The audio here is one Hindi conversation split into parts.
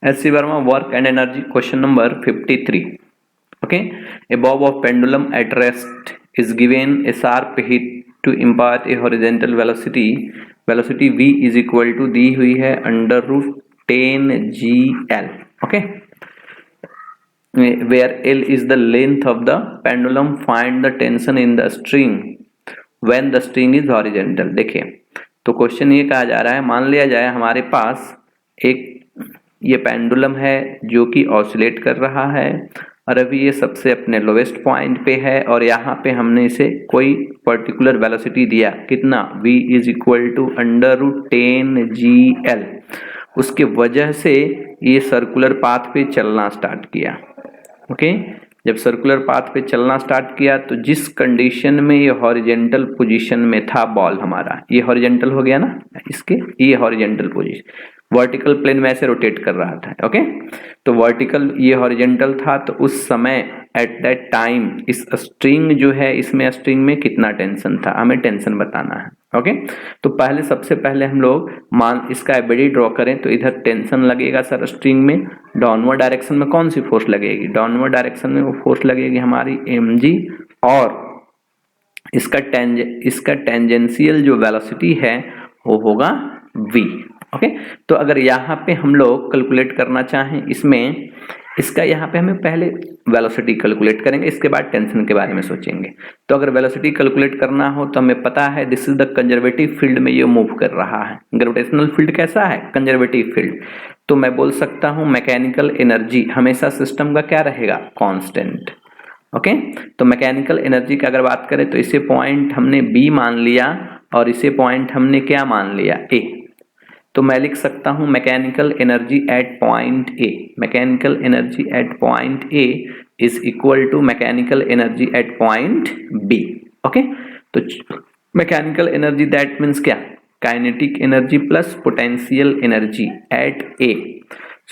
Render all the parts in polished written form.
S.C. Verma, work and energy, question number 53. Okay, a bob of pendulum at rest is given a sharp hit to impart a horizontal velocity. Velocity v is equal to दी हुई है under root 10 gl. Okay, where L is the length of the pendulum. Find the tension in the string when the string is horizontal. देखिए, तो क्वेश्चन ये कहा जा रहा है, मान लिया जाए हमारे पास एक ये पेंडुलम है जो कि ऑसिलेट कर रहा है और अभी ये सबसे अपने लोवेस्ट पॉइंट पे है और यहाँ पे हमने इसे कोई पर्टिकुलर वेलोसिटी दिया, कितना, v is equal to under root 10 gl. उसके वजह से ये सर्कुलर पाथ पे चलना स्टार्ट किया. ओके, जब सर्कुलर पाथ पे चलना स्टार्ट किया तो जिस कंडीशन में ये हॉरिजेंटल पोजीशन में था बॉल हमारा, ये हॉरिजेंटल हो गया ना, इसके ये हॉरिजेंटल पोजीशन, वर्टिकल प्लेन में ऐसे रोटेट कर रहा था. ओके, तो वर्टिकल ये हॉरिजेंटल था, तो उस समय एट दैट टाइम इस स्ट्रिंग जो है, इसमें स्ट्रिंग में कितना टेंशन था, हमें टेंशन बताना है. ओके, तो पहले सबसे पहले हम लोग मान इसका एबीडी ड्रॉ करें, तो इधर टेंशन लगेगा सर स्ट्रिंग में. डाउनवर्ड डायरेक्शन में कौन सी फोर्स लगेगी, डाउनवर्ड डायरेक्शन में वो फोर्स लगेगी हमारी mg, और इसका टेंजेंशियल जो वेलोसिटी है वो होगा v. ओके, तो अगर यहाँ पे हम लोग कैलकुलेट करना चाहें इसमें, इसका यहाँ पे हमें पहले वेलोसिटी कैलकुलेट करेंगे, इसके बाद टेंशन के बारे में सोचेंगे. तो अगर वेलोसिटी कैलकुलेट करना हो तो हमें पता है this is the conservative field में ये मूव कर रहा है. ग्रेविटेशनल फील्ड कैसा है, कंजर्वेटिव फील्ड. तो मैं बोल सकता हूँ मैकेनिकल एनर्जी हमेशा सिस्टम का क्या रहेगा, कॉन्स्टेंट. ओके, तो मैकेनिकल एनर्जी की अगर बात करें तो इसे पॉइंट हमने बी मान लिया और इसे पॉइंट हमने क्या मान लिया, ए. तो मैं लिख सकता हूं mechanical energy at point A, mechanical energy at point A is equal to mechanical energy at point B. Okay, तो मैकेनिकल एनर्जी दैट मीन्स क्या, kinetic energy plus potential energy at A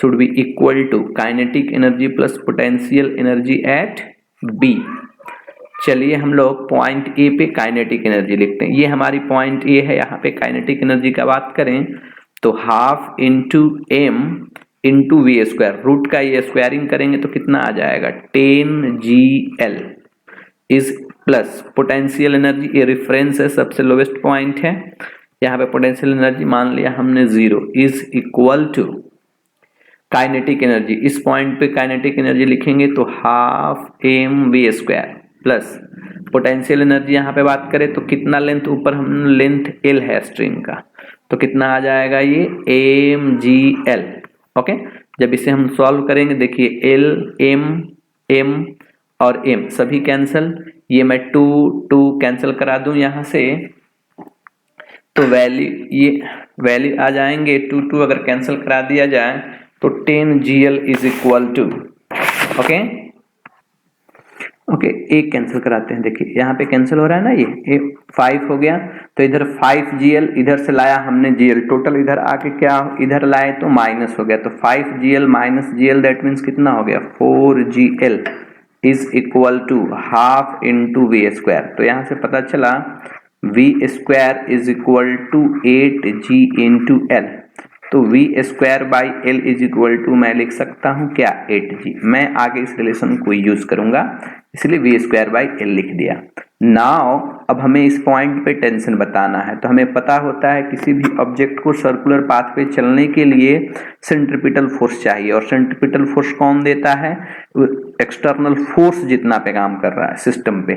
should be equal to kinetic energy plus potential energy at B. चलिए हम लोग पॉइंट ए पे काइनेटिक एनर्जी लिखते हैं, ये हमारी पॉइंट ए है. यहाँ पे काइनेटिक एनर्जी का बात करें तो half into M into we square, root का ये स्क्वायरिंग करेंगे तो कितना आ जाएगा, 10 gl is plus potential energy, ये रेफरेंस है, सबसे लोवेस्ट पॉइंट है, यहाँ पे पोटेंशियल एनर्जी मान लिया हमने 0, is equal to kinetic energy. इस पॉइंट पे काइनेटिक एनर्जी लिखेंगे तो half M V square plus potential energy यहाँ पे बात करें तो कितना लेंथ, ऊपर हम लेंथ एल है स्ट्रिंग का, तो कितना आ जाएगा ये mgl. ओके, जब इसे हम सॉल्व करेंगे देखिए एल एम और m सभी कैंसिल, ये मैं 2 कैंसिल करा दूं यहाँ से, तो वैल्यू आ जाएंगे 2 अगर कैंसिल करा दिया जाए तो 10 gl is equal to, okay, एक कैंसिल कराते हैं, देखिए यहाँ पे कैंसिल हो रहा है ना, ये 5 हो गया, तो इधर 5 gl इधर से लाया हमने gl, टोटल इधर आके क्या इधर लाए तो माइनस हो गया, तो 5 gl minus gl that means कितना हो गया, 4 gl is equal to half into we square. तो यहाँ से पता चला V square is equal to 8g into L. तो V square by L is equal to मैं लिख सकता हूँ क्या, 8g. मैं आगे इस रिलेशन को यूज करूंगा, इसलिए वी स्क्वायर बाई एल लिख दिया. नाउ अब हमें इस पॉइंट पे टेंशन बताना है, तो हमें पता होता है किसी भी ऑब्जेक्ट को सर्कुलर पाथ पे चलने के लिए सेंट्रीपिटल फोर्स चाहिए, और सेंट्रीपिटल फोर्स कौन देता है, एक्सटर्नल फोर्स जितना पे काम कर रहा है सिस्टम पे.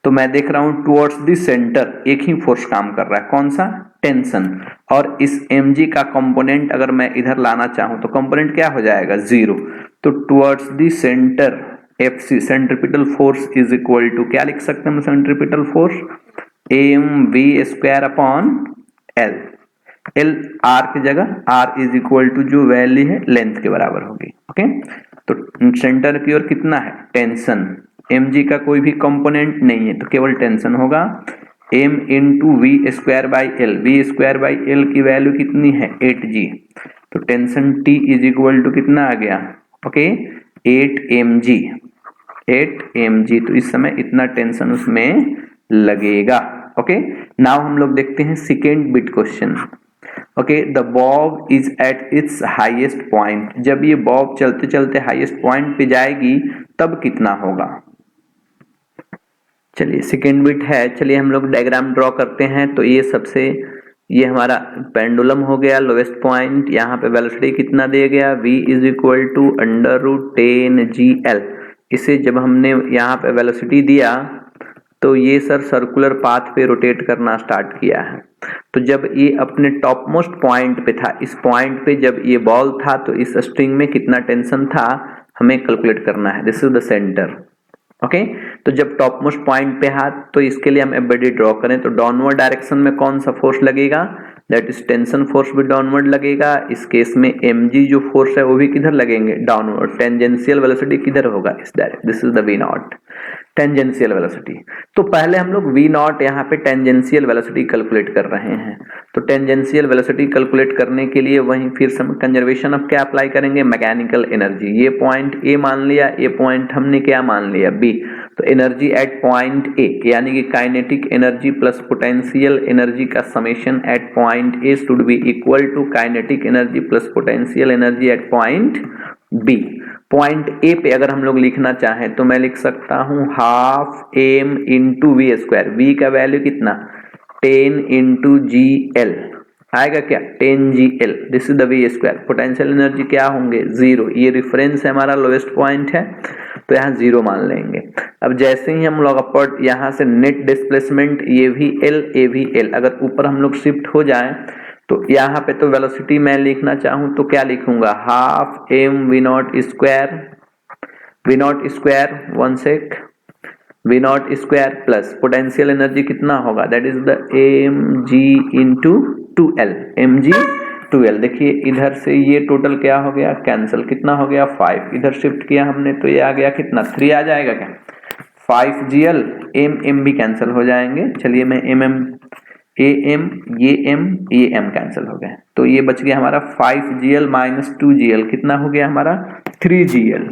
तो मैं देख रहा हूँ टुवर्ड्स द सेंटर एक ही फोर्स काम कर रहा है, कौन सा, टेंशन. और इस mg का कंपोनेंट अगर मैं इधर लाना चाहूं तो कंपोनेंट क्या हो जाएगा, 0. तो towards the centre FC centripetal force is equal to क्या लिख सकते हैं हम, centripetal force mv square upon l. l r की जगह r इज इक्वल टू जो वैल्यू है लेंथ के बराबर होगी. ओके, तो सेंटर की ओर कितना है, टेंशन, mg का कोई भी कंपोनेंट नहीं है तो केवल टेंशन होगा, m into we square by L. V square by L की वैल्यू कितनी है, 8g. तो tension T is equal to कितना आ गया, ओके, 8mg. तो इस समय इतना टेंशन उसमें लगेगा. ओके, नाउ हम लोग देखते हैं second bit question. Okay, the Bob is at its highest point, जब ये बॉब चलते चलते हाईएस्ट पॉइंट पे जाएगी तब कितना होगा। चलिए सेकेंड बिट है, चलिए हम लोग डायग्राम ड्रॉ करते हैं। तो ये हमारा पेंडुलम हो गया लोएस्ट पॉइंट, यहाँ पे वेलोसिटी कितना दिया गया v is equal to √10 GL। इसे जब हमने यहाँ पे वेलोसिटी दिया तो ये सर सर्कुलर पाथ पे रोटेट करना स्टार्ट किया है। तो जब ये अपने टॉप मोस्ट पॉइंट पे था, इस पॉइंट पे जब ये बॉल था तो इस स्ट्रिंग में कितना टेंशन था हमें कैलकुलेट करना है। This is the centre. Okay, तो जब टॉप मोस्ट पॉइंट पे है तो इसके लिए हम एफबीडी ड्रॉ करें तो डाउनवर्ड डायरेक्शन में कौन सा फोर्स लगेगा, दैट इज टेंशन फोर्स भी डाउनवर्ड लगेगा। इस केस में mg जो फोर्स है वो भी किधर लगेंगे, डाउनवर्ड। टेंजेंशियल वेलोसिटी किधर होगा, इस direct, this is the v not, tangential velocity. तो पहले हम लोग v नॉट यहाँ पे टेंजेंशियल वेलोसिटी कैलकुलेट कर रहे हैं। तो टेंजेंशियल वेलोसिटी कैलकुलेट करने के लिए वहीं फिर से हम कंजर्वेशन ऑफ क्या अप्लाई करेंगे, मैकेनिकल एनर्जी। ये पॉइंट ए मान लिया, ये पॉइंट हमने क्या मान लिया, बी। तो एनर्जी एट पॉइंट ए यानी कि kinetic energy plus potential energy का समेशन at point A should be equal to kinetic energy plus potential energy at point B. Point A पे अगर हम लोग लिखना चाहें तो मैं लिख सकता हूं half M into we square. V का वैल्यू कितना, 10 इंटू जी एल आएगा क्या, 10 GL। This is the V square. Potential energy क्या होंगे, 0। ये रेफरेंस है हमारा, लोएस्ट पॉइंट है तो यहाँ 0 मान लेंगे। अब जैसे ही हम लोग अपवर्ड यहाँ से नेट डिस्प्लेसमेंट, ये भी L ये भी L, अगर ऊपर हम लोग शिफ्ट हो जाएं तो यहाँ पे तो वेलोसिटी मैं लिखना चाहूँ तो क्या लिखूंगा, half M V not square, one sec, V not square plus potential energy कितना होगा, that is the mg into 2L, mg 2L। देखिए इधर से ये टोटल क्या हो गया, कैंसिल, कितना हो गया 5, इधर शिफ्ट किया हमने तो ये आ गया कितना 3 आ जाएगा क्या, 5GL। m भी कैंसिल हो जाएंगे। चलिए मैं ये m कैंसिल हो गए तो ये बच गया हमारा 5GL माइनस 2GL, कितना हो गया हमारा 3GL,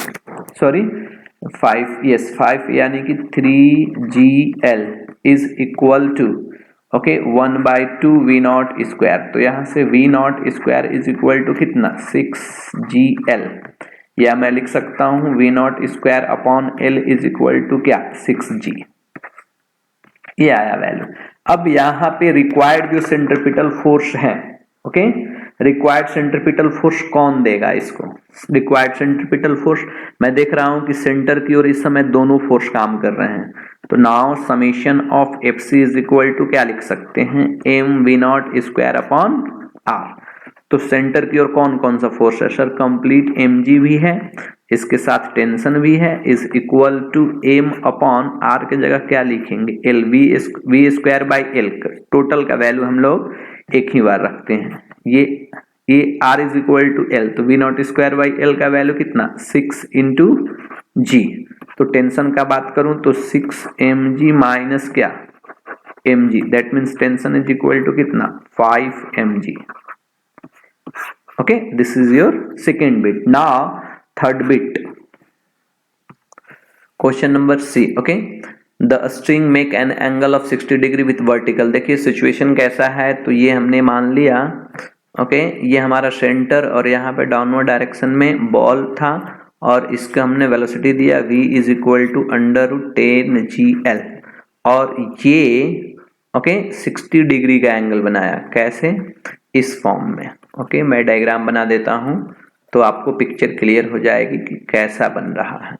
सॉरी 5 यानी कि 3GL is equal to okay 1/2 V not square. तो यहाँ से V not square is equal to कितना 6GL, या मैं लिख सकता हूँ V not square upon L is equal to क्या 6G। ये आया वैल्यू। अब यहाँ पे रिक्वायर्ड जो सेंट्रीपिटल फोर्स है, ओके, रिक्वायर्ड सेंट्रीपिटल फोर्स कौन देगा इसको, रिक्वायर्ड सेंट्रीपिटल फोर्स मैं देख रहा हूं कि सेंटर की ओर इस समय दोनों फोर्स काम कर रहे हैं। तो now summation of FC is equal to क्या लिख सकते हैं, m V not square upon r। तो सेंटर की ओर कौन कौन सा फोर्स है सर, कंप्लीट mg भी है, इसके साथ टेंशन भी है, is equal to m upon r के जगह क्या लिखेंगे l, v square by l। Total का वैल्यू हम लोग एक ही बार रखते हैं, ये r is equal to l, तो v not square by l का वैल्यू कितना 6 इंटू g। तो टेंशन का बात करूं तो 6 mg माइनस क्या mg, that means tension is equal to कितना 5 mg। Okay, this is your second bit. Now third bit, question number C. Okay, the string make an angle of 60 degree with vertical. देखिए सिचुएशन कैसा है, तो ये हमने मान लिया ओके, ये हमारा सेंटर और यहाँ पे डाउनवर्ड डायरेक्शन में बॉल था और इसका हमने वेलोसिटी दिया v is equal to √10GL और ये ओके 60 डिग्री का एंगल बनाया, कैसे, इस फॉर्म में। ओके, मैं डायग्राम बना देता हूं तो आपको पिक्चर क्लियर हो जाएगी कि कैसा बन रहा है।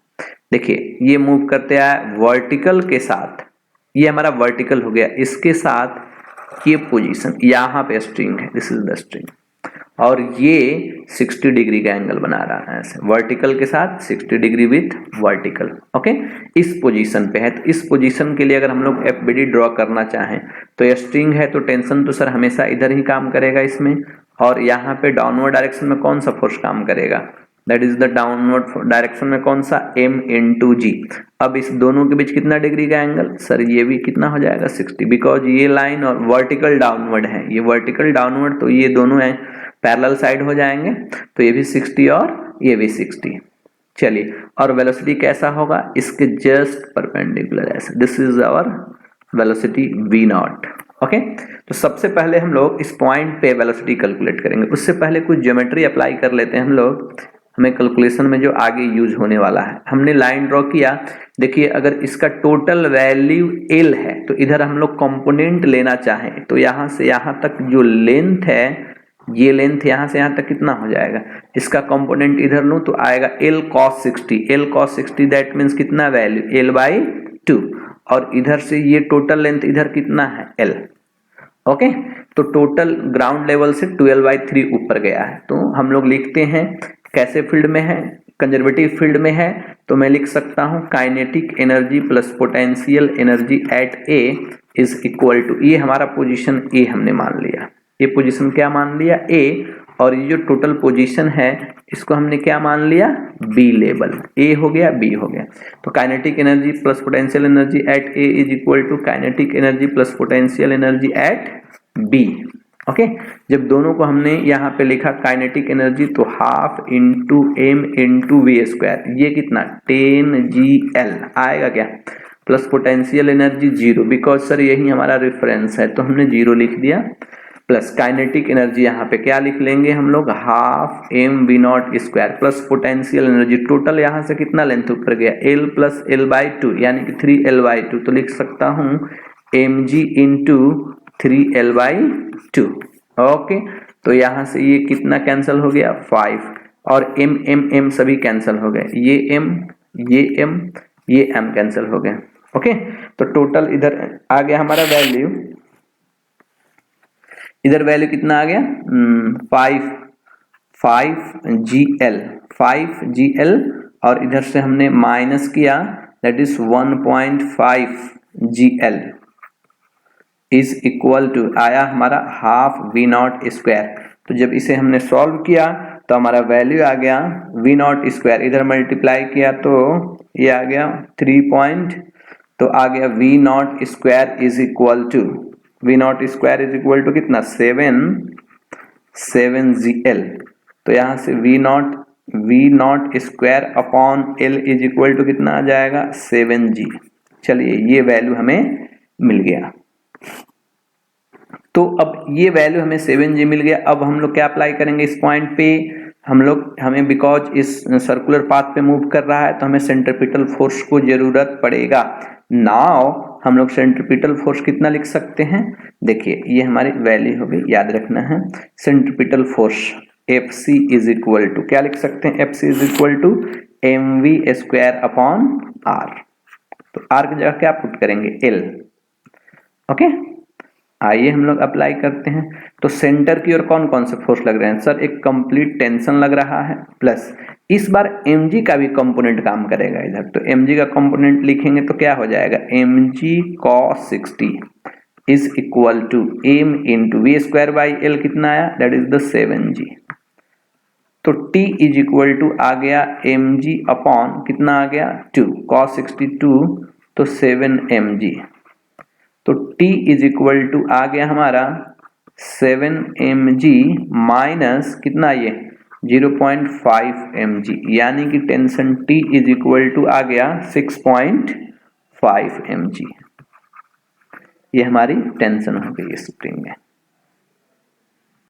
देखिए ये मूव करते आया वर्टिकल के साथ, ये हमारा वर्टिकल हो गया, इसके साथ ये पोजीशन यहाँ पे स्ट्रिंग है, दिस इज द स्ट्रिंग, और ये 60 डिग्री का एंगल बना रहा है ऐसे, वर्टिकल के साथ 60 डिग्री विथ वर्टिकल। ओके, इस पोजीशन पे है। तो इस पोजीशन के लिए अगर हम लोग एफबीडी ड्रॉ करना चाहें तो ये स्ट्रिंग है तो टेंशन तो सर हमेशा इधर ही काम करेगा इसमें, और यहाँ पे डाउनवर्ड डायरेक्शन में कौन सा फोर्स काम करेगा, that is the downward direction में कौन सा m इंटू जी। अब इस दोनों के बीच कितना डिग्री का एंगल, सर ये भी कितना हो जाएगा 60, बिकॉज ये लाइन और वर्टिकल डाउनवर्ड है, ये वर्टिकल डाउनवर्ड, तो ये दोनों है पैरेलल साइड हो जाएंगे, तो ये भी 60 और ये भी 60। चलिए, और वेलोसिटी कैसा होगा, इसके जस्ट परपेंडिकुलर ऐसे, this is our velocity v not. Okay तो सबसे पहले हम लोग इस पॉइंट पे वेलोसिटी कैलकुलेट करेंगे। उससे पहले कुछ ज्योमेट्री अप्लाई कर लेते हैं हम लोग, हमें कैलकुलेशन में जो आगे यूज होने वाला है। हमने लाइन ड्रॉ किया, देखिए अगर इसका टोटल वैल्यू L है तो इधर हम लोग कंपोनेंट लेना चाहें तो यहाँ से यहाँ तक जो लेंथ है, ये लेंथ यहाँ से यहाँ तक कितना हो जाएगा, इसका कंपोनेंट इधर लूँ तो आएगा L cos 60। L cos 60 that means कितना वैल्यू L/2, और इधर से ये टोटल लेंथ इधर कितना है L। ओके तो टोटल ग्राउंड लेवल से 12/3 ऊपर गया है। तो हम लोग लिखते हैं कैसे फील्ड में है, कंजर्वेटिव फील्ड में है, तो मैं लिख सकता हूं kinetic energy plus potential energy at A is equal to, ये हमारा पोजीशन ए हमने मान लिया, ये पोजीशन क्या मान लिया ए, और ये जो टोटल पोजीशन है इसको हमने क्या मान लिया बी लेवल, ए हो गया बी हो गया। तो kinetic energy plus potential energy at A is equal to kinetic energy plus potential energy at B. Okay जब दोनों को हमने यहाँ पे लिखा काइनेटिक एनर्जी तो half into M into we square, ये कितना 10 GL आएगा क्या, plus potential energy 0, because sir यही हमारा रेफरेंस है तो हमने 0 लिख दिया, प्लस काइनेटिक एनर्जी यहाँ पे क्या लिख लेंगे हम लोग half mv0 square plus potential energy, total यहाँ से कितना लेंथ ऊपर गया L प्लस L/2 यानी कि 3L/2, तो लिख सकता हूँ mg इंटू 3L/2। ओके तो यहाँ से ये कितना कैंसिल हो गया 5, और m सभी कैंसिल हो गए, ये m ये m कैंसिल हो गए। ओके तो टोटल इधर आ गया हमारा वैल्यू, इधर वैल्यू कितना आ गया 5GL, और इधर से हमने माइनस किया that is 1.5 GL is equal to आया हमारा हाफ V0 स्क्वायर। तो जब इसे हमने सॉल्व किया तो हमारा वैल्यू आ गया V0 स्क्वायर, इधर मल्टीप्लाई किया तो ये आ गया 3 तो आ गया V0 square is equal to, V0 square is equal to कितना 7GL। तो यहाँ से V0 square upon L is equal to कितना आ जाएगा 7G। चलिए ये वैल्यू हमें मिल गया। तो अब ये वैल्यू हमें 7G मिल गया। अब हम लोग क्या अप्लाई करेंगे इस पॉइंट पे, हमें बिकॉज इस सर्कुलर पाथ पे मूव कर रहा है तो हमें सेंट्रीपिटल फोर्स को जरूरत पड़ेगा। नाउ हम लोग सेंट्रीपिटल फोर्स कितना लिख सकते हैं, देखिए ये हमारी वैल्यू हो गई, याद रखना है centripetal force FC is equal to क्या लिख सकते हैं, FC is equal to mv square upon r। तो r की जगह क्या पुट करेंगे L। ओके आइए हम लोग अप्लाई करते हैं। तो सेंटर की ओर कौन कौन से फोर्स लग रहे हैं, सर एक कंप्लीट टेंशन लग रहा है, प्लस इस बार mg का भी कंपोनेंट काम करेगा इधर, तो mg का कंपोनेंट लिखेंगे तो क्या हो जाएगा mg cos 60 is equal to m into we square by L, कितना आया दैट इज द 7G। तो t इज इक्वल टू आ गया mg अपॉन कितना आ गया 2 cos 62 तो 7mg। तो t इज इक्वल टू आ गया हमारा 7mg माइनस कितना ये 0.5 mg, यानी कि tension t is equal to आ गया 6.5 mg। ये हमारी टेंशन हो गई स्प्रिंग में।